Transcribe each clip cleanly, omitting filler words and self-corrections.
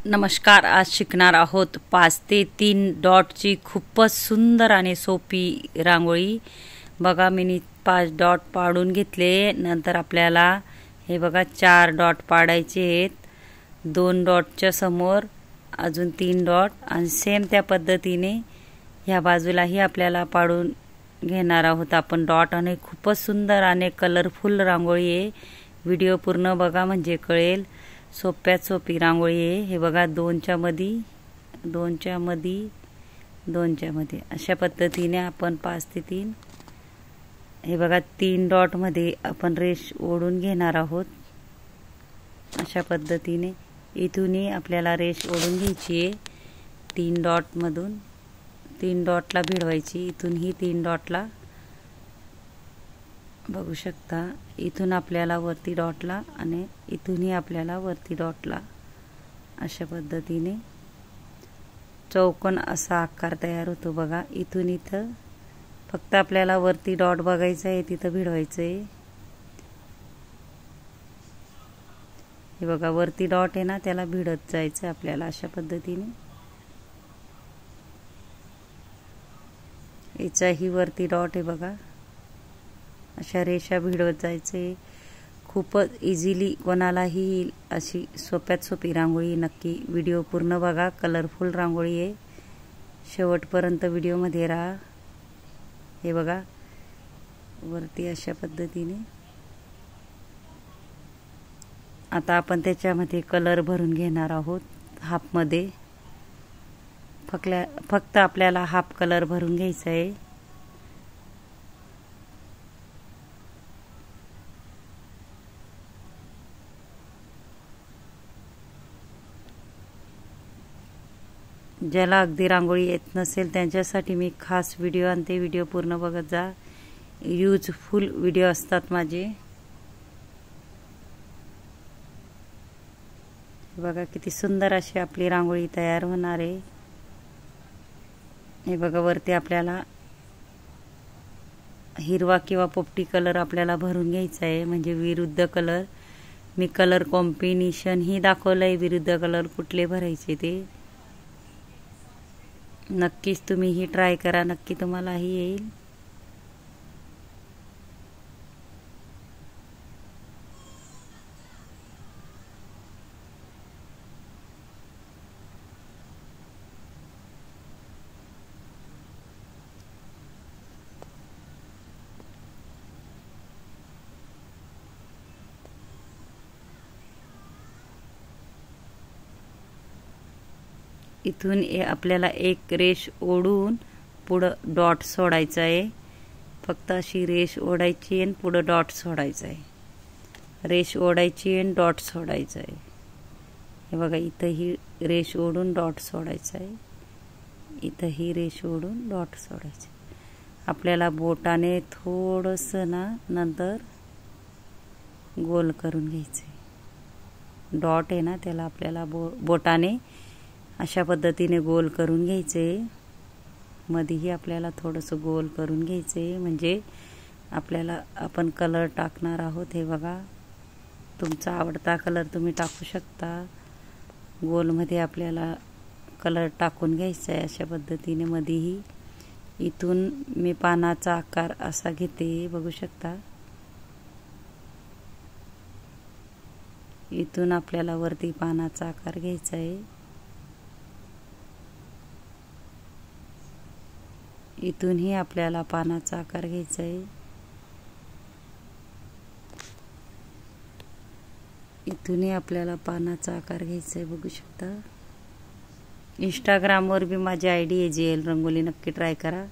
नमस्कार. आज शिकणार आहोत 5 ते 3 डॉटची खूपच सुंदर आणि सोपी रांगोळी. बघा मी 5 डॉट पाडून घेतले. नंतर आपल्याला हे बघा 4 डॉट पाडायचे आहेत. 2 डॉटच्या समोर अजून 3 डॉट आणि सेम त्या पद्धतीने ह्या बाजूलाही आपल्याला पाडून घेणार आहोत आपण डॉट. आणि खूपच सुंदर आणि कलरफुल रांगोळी आहे. व्हिडिओ पूर्ण बघा म्हणजे कळेल. सोप्यात सोपी रांगोळी आहे. हे बघा 2च्या मध्ये अशा पद्धतीने आपण 5 ते 3 हे बघा 3 डॉट मध्ये आपण रेष ओढून घेणार आहोत. अशा पद्धतीने इथूनही आपल्याला रेष ओढून घ्यायची आहे. 3 डॉट मधून 3 डॉटला भिडवायची. इथूनही 3 डॉटला बघू शकता. इथून आपल्याला वरती डॉटला आणि इथूनही आपल्याला वरती डॉटला अशा पद्धतीने चौकोन असा आकार तयार होतो. बघा इथून इथं फक्त आपल्याला वरती डॉट बघायचा आहे, तिथं भिडवायचं आहे. हे बघा वरती डॉट आहे ना, त्याला भिडत जायचं आपल्याला अशा पद्धतीने. याचाही वरती डॉट आहे बघा. अशा रेषा भिडवत जायचे. खूपच इझिली कोणालाही अशी सोप्यात सोपी रांगोळी. नक्की व्हिडिओ पूर्ण बघा. कलरफुल रांगोळी आहे. शेवटपर्यंत व्हिडिओमध्ये राहा. हे बघा वरती अशा पद्धतीने. आता आपण त्याच्यामध्ये कलर भरून घेणार आहोत. हाफमध्ये फक्त आपल्याला हाफ कलर भरून घ्यायचा आहे. ज्याला अगदी रांगोळी येत नसेल त्यांच्यासाठी मी खास व्हिडिओ आणते. व्हिडिओ पूर्ण बघत जा. यूजफुल व्हिडिओ असतात माझे. बघा किती सुंदर अशी आपली रांगोळी तयार होणार आहे. हे बघा वरती आपल्याला हिरवा किंवा पोपटी कलर आपल्याला भरून घ्यायचा आहे, म्हणजे विरुद्ध कलर. मी कलर कॉम्बिनेशन ही दाखवलंय. विरुद्ध कलर कुठले भरायचे ते नक्कीच तुम्ही ही ट्राय करा. नक्की तुम्हालाही येईल. इथून आपल्याला एक रेष ओढून पुढं डॉट सोडायचा आहे. फक्त अशी रेष ओढायची आणि पुढं डॉट सोडायचा आहे. रेष ओढायची आणि डॉट सोडायचा आहे. हे बघा इथंही रेष ओढून डॉट सोडायचा आहे. इथंही रेष ओढून डॉट सोडायचं. आपल्याला बोटाने थोडंसं ना नंतर गोल करून घ्यायचं. डॉट आहे ना त्याला आपल्याला बोटाने अशा पद्धतीने गोल करून घ्यायचे. मध्येही आपल्याला थोडंसं गोल करून घ्यायचे, म्हणजे आपल्याला आपण कलर टाकणार आहोत. हे बघा तुमचा आवडता कलर तुम्ही टाकू शकता. गोलमध्ये आपल्याला कलर टाकून घ्यायचा आहे अशा पद्धतीने. मध्येही इथून मी पानाचा आकार असा घेते. बघू शकता. इथून आपल्याला वरती पानाचा आकार घ्यायचा आहे. इथूनही आपल्याला पानाचा आकार घ्यायचा आहे. इथूनही आपल्याला पानाचा आकार घ्यायचा आहे. बघू शकता. इंस्टाग्रामवर बी माझी आयडी आहे JL रंगोली. नक्की ट्राय करा.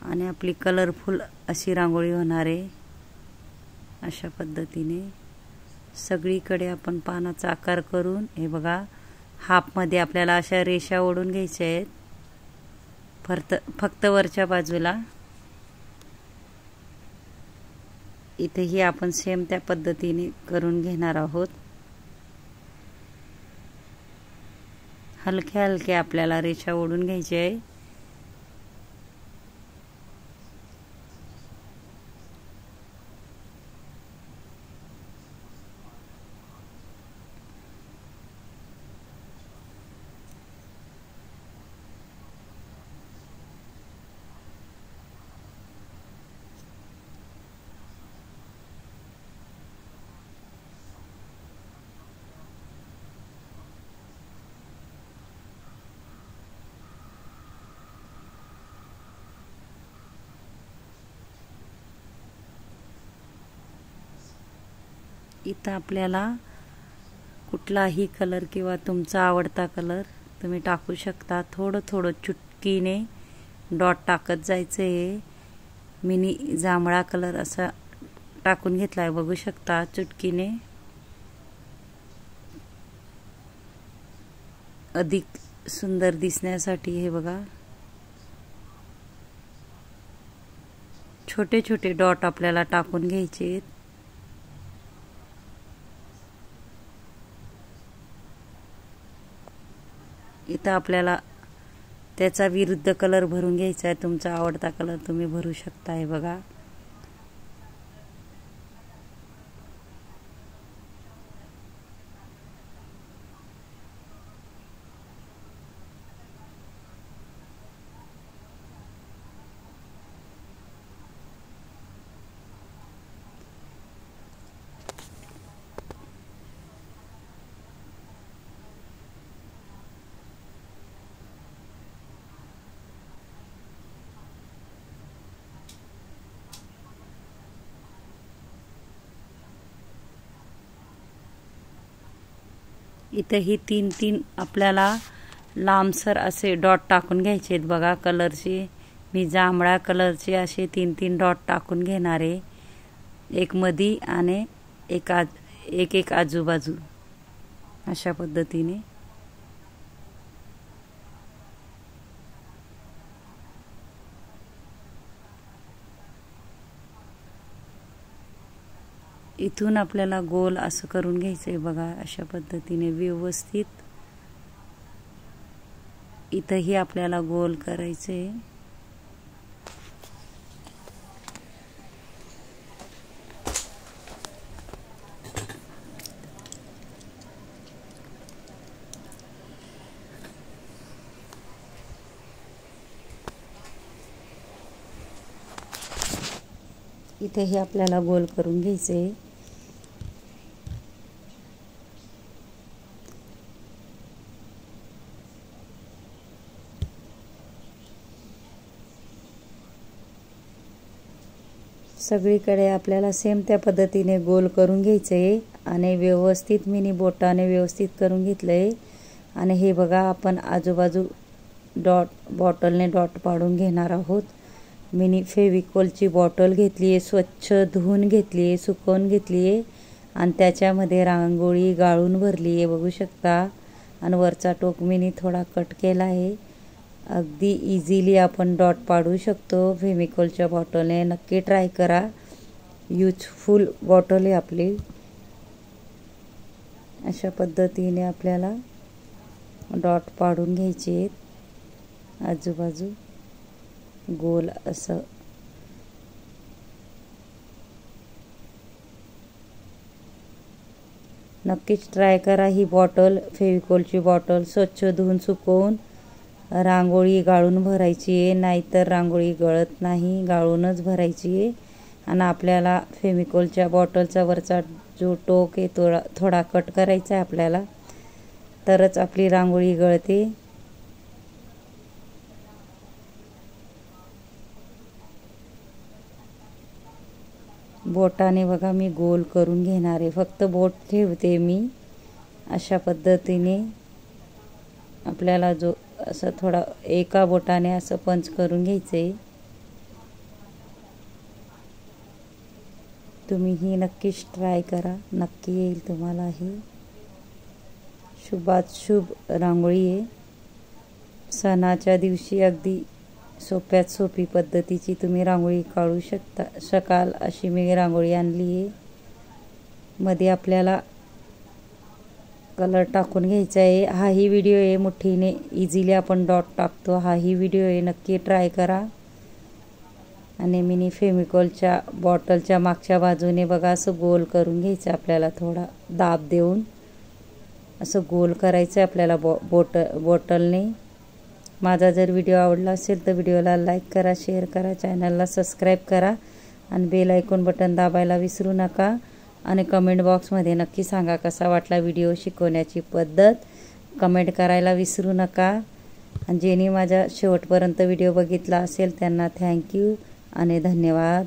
आणि आपली कलरफुल अशी रांगोळी होणार आहे. अशा पद्धतीने सगळीकडे आपण पानाचा आकार करून हे बघा हाफमध्ये आपल्याला अशा रेषा ओढून घ्यायच्या आहेत. फक्त वरच्या बाजूला. इथेही आपण सेम त्या पद्धतीने करून घेणार आहोत. हलक्या हलक्या आपल्याला रेषा ओढून घ्यायची आहे. इथं आपल्याला कुठलाही कलर किंवा तुमचा आवडता कलर तुम्ही टाकू शकता। थोडं थोडं चुटकीने डॉट टाकत जायचं आहे। मिनी जांभळा कलर असा टाकून घेतलाय, बघू शकता चुटकीने। अधिक सुंदर दिसण्यासाठी हे बघा, छोटे छोटे डॉट आपल्याला टाकून घ्यायचे आहेत। इथं आपल्याला त्याचा विरुद्ध कलर भरून घ्यायचा आहे। तुमचा आवडता कलर तुम्ही भरू शकता। हे बघा, इथे ही तीन तीन आपल्याला लांबसर असे डॉट टाकून घ्यायचे आहेत। बघा कलरचे मी जांभळा कलरचे असे तीन तीन डॉट टाकून घेणार आहे, एक मधी आणि एक आजूबाजू अशा पद्धतीने। इथून आपल्याला गोल असं करून घ्यायचंय बघा, अशा पद्धतीने व्यवस्थित। इथंही आपल्याला गोल करायचंय। इथेही आपल्याला गोल करून घ्यायचंय। सगळीकडे आपल्याला सेम त्या पद्धतीने गोल करून घ्यायचंय आणि व्यवस्थित मिनी बोटाने व्यवस्थित करून घेतलंय। आणि हे बघा, आपण आजूबाजू डॉट बॉटलने डॉट पाडून घेणार आहोत। मिनी फेविकॉलची बॉटल घेतली आहे, स्वच्छ धुवून घेतली आहे, सुकवून घेतली आहे आणि त्याच्यामध्ये रांगोळी गाळून भरली आहे, बघू शकता। आणि वरचा टोक मिनी थोडा कट केला आहे। अगदी इझिली आपण डॉट पाडू शकतो फेविकॉलच्या बॉटलने। नक्की ट्राय करा, यूजफुल बॉटल आहे आपली। अशा पद्धतीने आपल्याला डॉट पाडून घ्यायचे आहेत आजूबाजू गोल असं। नक्कीच ट्राय करा ही बॉटल, फेविकॉलची बॉटल स्वच्छ धुवून सुकवून रांगोळी गाळून भरायची आहे, नाहीतर रांगोळी गळत नाही, गाळूनच भरायची आहे। आणि आपल्याला फेविकॉलच्या बॉटलचा वरचा जो टोक आहे थोडा कट करायचा आहे आपल्याला, तरच आपली रांगोळी गळते। बोटाने बघा मी गोल करून घेणार आहे, फक्त बोट ठेवते मी। अशा पद्धतीने आपल्याला जो असं थोडा एका बोटाने असं पंच करून घ्यायचंय। तुम्ही ही नक्कीच ट्राय करा, नक्की येईल तुम्हाला ही। शुभात शुभ रांगोळी आहे। सणाच्या दिवशी अगदी सोप्यात सोपी पद्धतीची तुम्ही रांगोळी काढू शकाल अशी मी रांगोळी आणली आहे। मध्ये आपल्याला कलर टाकून घ्यायचा आहे। हाही व्हिडिओ आहे, मुठीने इझिली आपण डॉट टाकतो, हाही व्हिडिओ आहे, नक्की ट्राय करा। आणि मिनी फेविकॉलच्या बॉटलच्या मागच्या बाजूने बघा असं गोल करून घ्यायचं आपल्याला, थोडा दाब देऊन असं गोल करायचं आपल्याला बॉटलने। माझा जर व्हिडिओ आवडला असेल तर व्हिडिओला लाईक करा, शेअर करा, चॅनलला सबस्क्राईब करा आणि बेल आयकॉन बटन दाबायला विसरू नका। आणि कमेंट बॉक्समध्ये नक्की सांगा कसा वाटला व्हिडिओ, शिकवण्याची पद्धत कमेंट करायला विसरू नका। आणि ज्यांनी माझ्या शेवटपर्यंत व्हिडिओ बघितला असेल त्यांना थँक्यू आणि धन्यवाद।